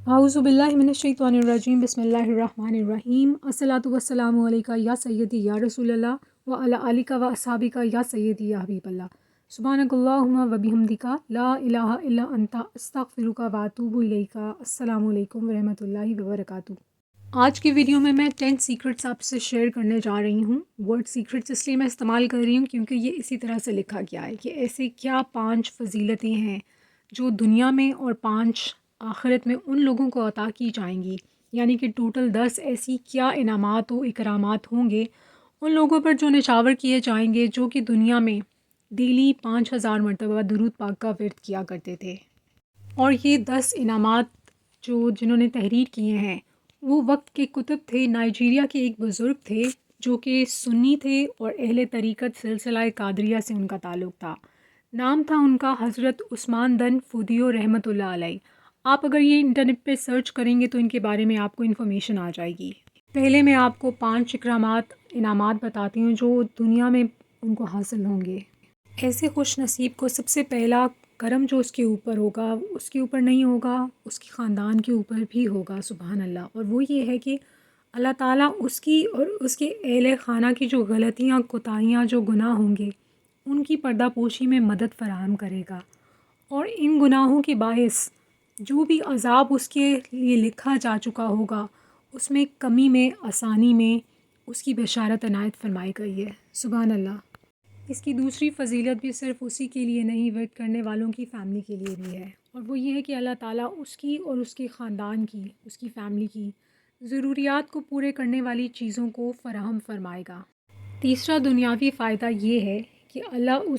اعوذ باللہ من الشیطان الرجیم بسم اللہ الرحمن الرحیم الصلاۃ والسلام علیکہ یا سیدی یا رسول اللہ وعلی آلک و اصحابک یا سیدی یا حبیب اللہ سبحانک اللہم و بحمدک لا الہ الا انت استغفرک و اتوب الیک۔ السلام علیکم ورحمۃ اللہ وبرکاتہ۔ آج کی ویڈیو میں 10 سیکرٹس آپ سے شیئر کرنے جا رہی ہوں۔ ورڈ سیکرٹس اس لیے میں استعمال کر رہی ہوں کیونکہ یہ اسی طرح سے لکھا گیا ہے کہ ایسے کیا 5 فضیلتیں ہیں جو دنیا میں اور 5 آخرت میں ان لوگوں کو عطا کی جائیں گی، یعنی کہ ٹوٹل 10 ایسی کیا انعامات و اکرامات ہوں گے ان لوگوں پر جو نچاور کیے جائیں گے جو کہ دنیا میں ڈیلی 5000 مرتبہ درود پاک کا ورد کیا کرتے تھے۔ اور یہ 10 انعامات جنہوں نے تحریر کیے ہیں وہ وقت کے کتب تھے۔ نائجیریا کے ایک بزرگ تھے جو کہ سنی تھے اور اہل طریقت سلسلہ قادریہ سے ان کا تعلق تھا۔ نام تھا ان کا حضرت عثمان دن فودیو رحمۃ اللہ علیہ۔ آپ اگر یہ انٹرنیٹ پہ سرچ کریں گے تو ان کے بارے میں آپ کو انفارمیشن آ جائے گی۔ پہلے میں آپ کو 5 انعامات بتاتی ہوں جو دنیا میں ان کو حاصل ہوں گے۔ ایسے خوش نصیب کو سب سے پہلا کرم جو اس کے اوپر ہوگا، اس کے اوپر نہیں ہوگا، اس کی خاندان کے اوپر بھی ہوگا، سبحان اللہ۔ اور وہ یہ ہے کہ اللہ تعالیٰ اس کی اور اس کے اہل خانہ کی جو غلطیاں، کوتاہیاں، جو گناہ ہوں گے ان کی پردہ پوشی میں مدد فراہم کرے گا، اور ان گناہوں کے باعث جو بھی عذاب اس کے لیے لکھا جا چکا ہوگا اس میں کمی میں، آسانی میں اس کی بشارت عنایت فرمائی گئی ہے، سبحان اللہ۔ اس کی دوسری فضیلت بھی صرف اسی کے لیے نہیں، ورد کرنے والوں کی فیملی کے لیے بھی ہے، اور وہ یہ ہے کہ اللہ تعالیٰ اس کی اور اس کے خاندان کی، اس کی فیملی کی ضروریات کو پورے کرنے والی چیزوں کو فراہم فرمائے گا۔ تیسرا دنیاوی فائدہ یہ ہے کہ اللہ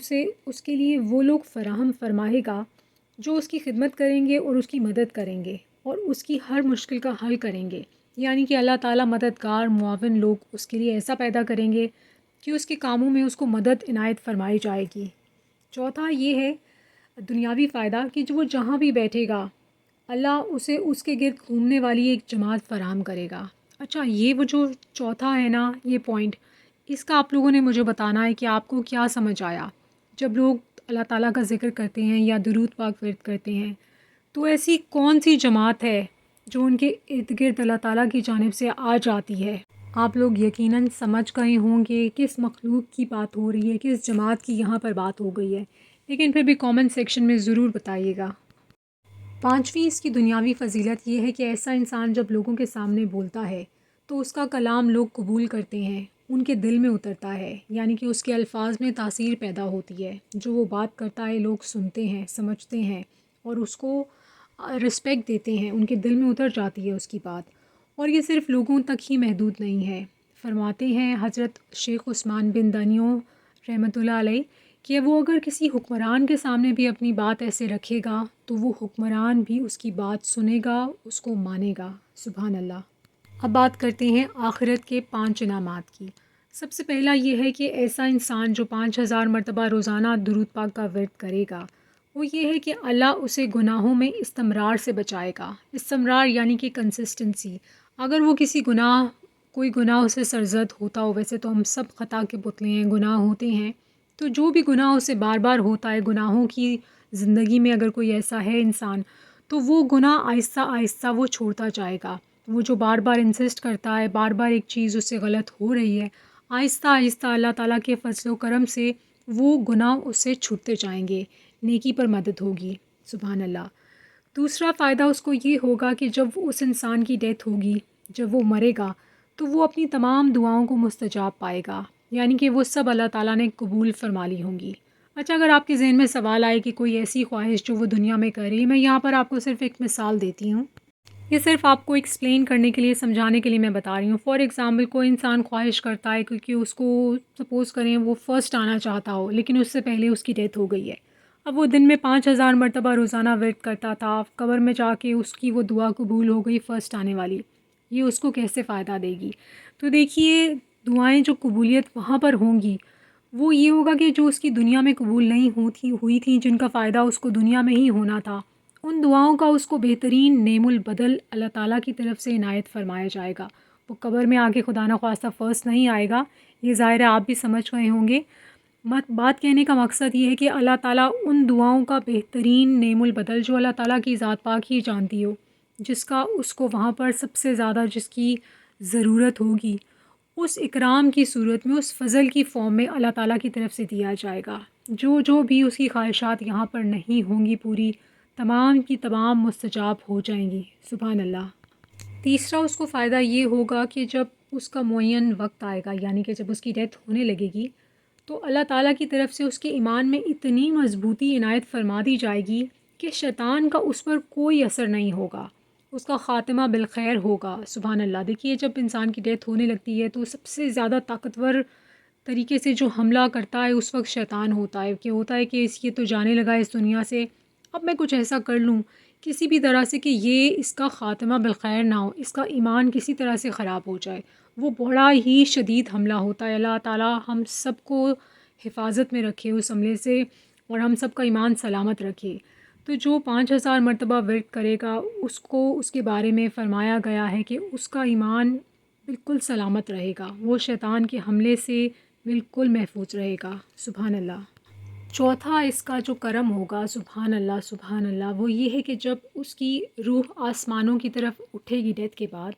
اس کے لیے وہ لوگ فراہم فرمائے گا جو اس کی خدمت کریں گے اور اس کی مدد کریں گے اور اس کی ہر مشکل کا حل کریں گے، یعنی کہ اللہ تعالیٰ مددگار، معاون لوگ اس کے لیے ایسا پیدا کریں گے کہ اس کے کاموں میں اس کو مدد عنایت فرمائی جائے گی۔ چوتھا یہ ہے دنیاوی فائدہ کہ جو وہ جہاں بھی بیٹھے گا اللہ اسے اس کے گرد گھومنے والی ایک جماعت فراہم کرے گا۔ اچھا، یہ وہ جو چوتھا ہے نا، یہ پوائنٹ، اس کا آپ لوگوں نے مجھے بتانا ہے کہ آپ کو کیا سمجھ آیا۔ جب لوگ اللہ تعالیٰ کا ذکر کرتے ہیں یا درود پاک ورد کرتے ہیں تو ایسی کون سی جماعت ہے جو ان کے ارد گرد اللہ تعالیٰ کی جانب سے آ جاتی ہے؟ آپ لوگ یقیناً سمجھ گئے ہوں گے کس مخلوق کی بات ہو رہی ہے، کس جماعت کی یہاں پر بات ہو گئی ہے، لیکن پھر بھی کامنٹ سیکشن میں ضرور بتائیے گا۔ پانچویں اس کی دنیاوی فضیلت یہ ہے کہ ایسا انسان جب لوگوں کے سامنے بولتا ہے تو اس کا کلام لوگ قبول کرتے ہیں، ان کے دل میں اترتا ہے، یعنی کہ اس کے الفاظ میں تاثیر پیدا ہوتی ہے۔ جو وہ بات کرتا ہے لوگ سنتے ہیں، سمجھتے ہیں اور اس کو رسپیکٹ دیتے ہیں، ان کے دل میں اتر جاتی ہے اس کی بات۔ اور یہ صرف لوگوں تک ہی محدود نہیں ہے۔ فرماتے ہیں حضرت شیخ عثمان بن دانیو رحمۃ اللہ علیہ کہ وہ اگر کسی حکمران کے سامنے بھی اپنی بات ایسے رکھے گا تو وہ حکمران بھی اس کی بات سنے گا، اس کو مانے گا، سبحان اللہ۔ اب بات کرتے ہیں آخرت کے 5 انعامات کی۔ سب سے پہلا یہ ہے کہ ایسا انسان جو 5000 مرتبہ روزانہ درود پاک کا ورد کرے گا، وہ یہ ہے کہ اللہ اسے گناہوں میں استمرار سے بچائے گا۔ استمرار یعنی کہ کنسسٹنسی۔ اگر وہ کوئی گناہ اسے سرزد ہوتا ہو، ویسے تو ہم سب خطا کے پتلے ہیں، گناہ ہوتے ہیں، تو جو بھی گناہ اسے بار بار ہوتا ہے، گناہوں کی زندگی میں اگر کوئی ایسا ہے انسان تو وہ گناہ آہستہ آہستہ وہ چھوڑتا جائے گا۔ وہ جو بار بار انسسٹ کرتا ہے، بار بار ایک چیز اس سے غلط ہو رہی ہے، آہستہ آہستہ اللہ تعالیٰ کے فضل و کرم سے وہ گناہ اس سے چھوٹتے جائیں گے، نیکی پر مدد ہوگی، سبحان اللہ۔ دوسرا فائدہ اس کو یہ ہوگا کہ جب اس انسان کی ڈیتھ ہوگی، جب وہ مرے گا تو وہ اپنی تمام دعاؤں کو مستجاب پائے گا، یعنی کہ وہ سب اللہ تعالیٰ نے قبول فرما لی ہوں گی۔ اچھا، اگر آپ کے ذہن میں سوال آئے کہ کوئی ایسی خواہش جو وہ دنیا میں کر رہی ہے، میں یہاں پر آپ کو صرف ایک مثال دیتی ہوں۔ یہ صرف آپ کو ایکسپلین کرنے کے لیے، سمجھانے کے لیے میں بتا رہی ہوں۔ فار ایگزامپل، کوئی انسان خواہش کرتا ہے کیونکہ اس کو سپوز کریں وہ فرسٹ آنا چاہتا ہو، لیکن اس سے پہلے اس کی ڈیتھ ہو گئی ہے۔ اب وہ دن میں 5000 مرتبہ روزانہ ورد کرتا تھا، قبر میں جا کے اس کی وہ دعا قبول ہو گئی فرسٹ آنے والی، یہ اس کو کیسے فائدہ دے گی؟ تو دیکھیے، دعائیں جو قبولیت وہاں پر ہوں گی وہ یہ ہوگا کہ جو اس کی دنیا میں قبول نہیں ہوئی تھیں، جن کا فائدہ اس کو دنیا میں ہی ہونا تھا، ان دعاؤں کا اس کو بہترین نعم البدل اللہ تعالیٰ کی طرف سے عنایت فرمایا جائے گا۔ وہ قبر میں آگے خدا نخواستہ فرسٹ نہیں آئے گا، یہ ظاہر ہے آپ بھی سمجھ گئے ہوں گے۔ بات کہنے کا مقصد یہ ہے کہ اللہ تعالیٰ ان دعاؤں کا بہترین نعم البدل جو اللہ تعالیٰ کی ذات پاک ہی جانتی ہو، جس کا اس کو وہاں پر سب سے زیادہ جس کی ضرورت ہوگی، اس اکرام کی صورت میں، اس فضل کی فارم میں اللہ تعالیٰ کی طرف سے دیا جائے گا۔ جو بھی اس کی خواہشات یہاں پر نہیں ہوں گی پوری، تمام کی تمام مستجاب ہو جائیں گی۔ سبحان اللہ۔ تیسرا اس کو فائدہ یہ ہوگا کہ جب اس کا معین وقت آئے گا، یعنی کہ جب اس کی ڈیتھ ہونے لگے گی، تو اللہ تعالیٰ کی طرف سے اس کے ایمان میں اتنی مضبوطی عنایت فرما دی جائے گی کہ شیطان کا اس پر کوئی اثر نہیں ہوگا، اس کا خاتمہ بالخیر ہوگا۔ سبحان اللہ۔ دیکھیے جب انسان کی ڈیتھ ہونے لگتی ہے تو سب سے زیادہ طاقتور طریقے سے جو حملہ کرتا ہے اس وقت شیطان ہوتا ہے کہ اس یہ تو جانے لگا اس دنیا سے، اب میں کچھ ایسا کر لوں کسی بھی طرح سے کہ یہ اس کا خاتمہ بالخیر نہ ہو، اس کا ایمان کسی طرح سے خراب ہو جائے۔ وہ بڑا ہی شدید حملہ ہوتا ہے۔ اللہ تعالیٰ ہم سب کو حفاظت میں رکھے اس حملے سے، اور ہم سب کا ایمان سلامت رکھے۔ تو جو 5000 مرتبہ ورد کرے گا، اس کو اس کے بارے میں فرمایا گیا ہے کہ اس کا ایمان بالکل سلامت رہے گا، وہ شیطان کے حملے سے بالکل محفوظ رہے گا۔ سبحان اللہ۔ چوتھا اس کا جو کرم ہوگا، سبحان اللہ سبحان اللہ، وہ یہ ہے کہ جب اس کی روح آسمانوں کی طرف اٹھے گی ڈیتھ کے بعد،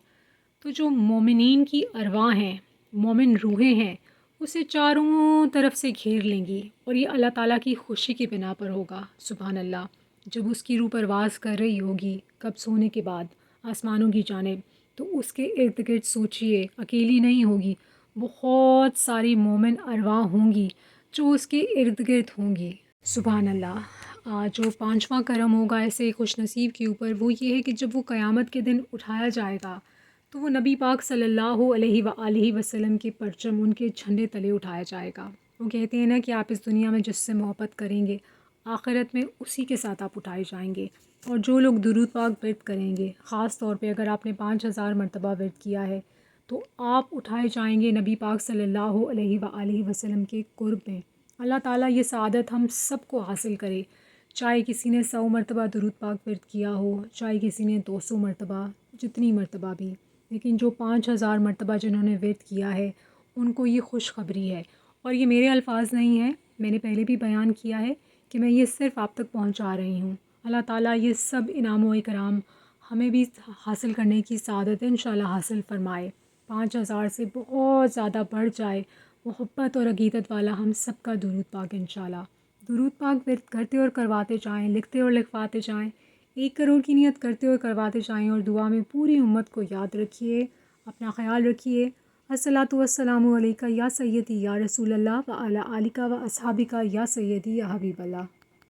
تو جو مومنین کی ارواح ہیں، مومن روحیں ہیں، اسے چاروں طرف سے گھیر لیں گی، اور یہ اللہ تعالیٰ کی خوشی کی بنا پر ہوگا۔ سبحان اللہ۔ جب اس کی روح پرواز کر رہی ہوگی قبض ہونے کے بعد آسمانوں کی جانب، تو اس کے ارد گرد سوچئے اکیلی نہیں ہوگی، بہت ساری مومن ارواح ہوں گی جو اس کے ارد گرد ہوں گی۔ سبحان اللہ۔ جو پانچواں کرم ہوگا ایسے خوش نصیب کے اوپر، وہ یہ ہے کہ جب وہ قیامت کے دن اٹھایا جائے گا، تو وہ نبی پاک صلی اللہ علیہ وآلہ وسلم کے پرچم ان کے جھنڈے تلے اٹھایا جائے گا۔ وہ کہتے ہیں نا کہ آپ اس دنیا میں جس سے محبت کریں گے، آخرت میں اسی کے ساتھ آپ اٹھائے جائیں گے۔ اور جو لوگ درود پاک ورد کریں گے، خاص طور پہ اگر آپ نے 5000 مرتبہ ورد کیا ہے، تو آپ اٹھائے جائیں گے نبی پاک صلی اللہ علیہ وآلہ وسلم کے قرب میں۔ اللہ تعالیٰ یہ سعادت ہم سب کو حاصل کرے، چاہے کسی نے 100 مرتبہ درود پاک ورد کیا ہو، چاہے کسی نے 200 مرتبہ، جتنی مرتبہ بھی، لیکن جو 5000 مرتبہ جنہوں نے ورد کیا ہے ان کو یہ خوشخبری ہے۔ اور یہ میرے الفاظ نہیں ہیں، میں نے پہلے بھی بیان کیا ہے کہ میں یہ صرف آپ تک پہنچا رہی ہوں۔ اللہ تعالیٰ یہ سب انعام و اکرام ہمیں بھی حاصل کرنے کی سعادت انشاءاللہ حاصل فرمائے، 5000 سے بہت زیادہ بڑھ جائے محبت اور عقیدت والا ہم سب کا درود پاک انشاءاللہ۔ درود پاک ورد کرتے اور کرواتے جائیں، لکھتے اور لکھواتے جائیں، 1 کروڑ کی نیت کرتے اور کرواتے جائیں، اور دعا میں پوری امت کو یاد رکھیے، اپنا خیال رکھیے۔ الصلاۃ والسلام علیکہ یا سیدی یا رسول اللہ وعلی آلکہ و اصحابکہ یا سیدی یا حبیب اللہ۔